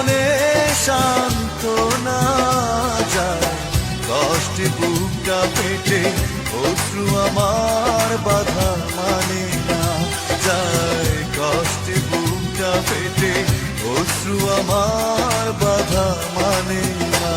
মনে শান্ত না যায়, কষ্টে বুকটা পেটে অশ্রু আমার বাধা মানে না যায়, কষ্টে বুকটা পেটে অশ্রু আমার বাধা মানে না।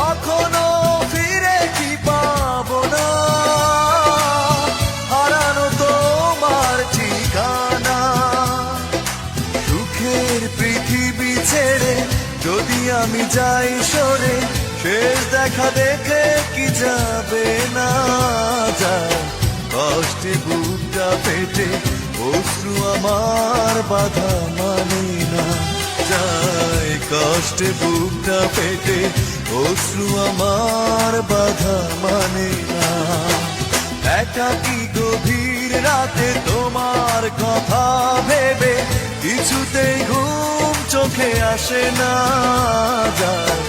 কখনো ফিরে কি পাবো না, হারানো তোমার ঠিকানা। সুখের পৃথিবী ছেড়ে যদি আমি যাই সরে, শেষ দেখা দেখে কি যাবে না যায়, কষ্টে বুকটা পেটে অশ্রু আমার বাধা মানে না যায়, কষ্টে বুকটা পেটে অশ্রু আমার বাধা মানে না। একাকী গভীর রাতে তোমার কথা ভেবে কিছুতেই ঘুম চোখে আসে না যায়,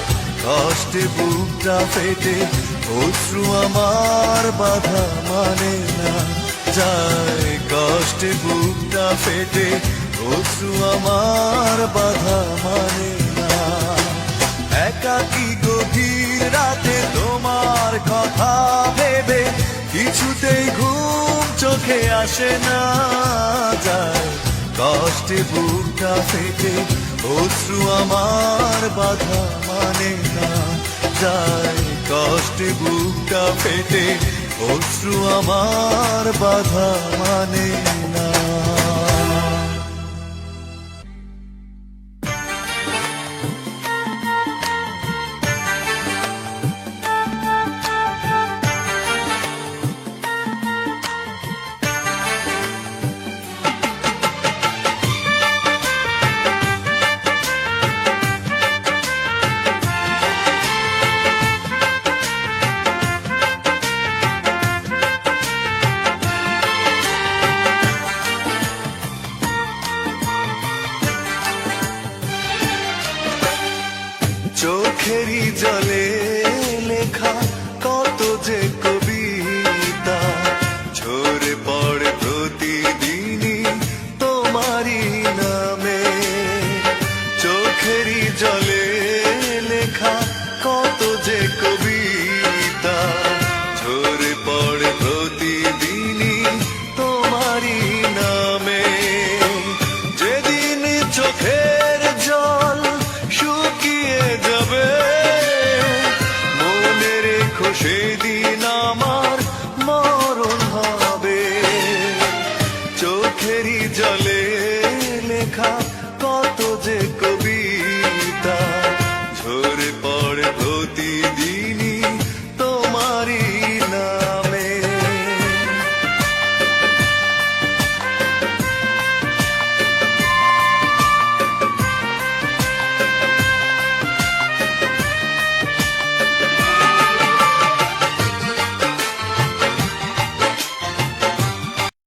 কষ্টে বুকটা পেটে অশ্রু আমার বাধা মানে না যায়, কষ্টে বুকটা পেটে অশ্রু আমার বাধা মানে না। একাকী গভীর রাতে তোমার কথা ভেবে কিছুতেই ঘুম চোখে আসে না যায়, কষ্টে বুকটা পেটে অশ্রু আমার বাধা মানে না যায়, কষ্টে বুকটা পেটে অশ্রু আমার বাধা মানে না। চোখেরই জলে লেখা কত যে কবিতা ঝরে পড়ে প্রতিদিনই তোমারই নামে, চোখেরই জলে লেখা কত যে কবিতা ঝরে পড়ে প্রতিদিনই তোমারই নামে। যেদিন চোখের জল শুকিয়ে যাবে, মনে রেখো সেদিন আমার মরণ হবে, চোখেরই জলে লেখা কত যে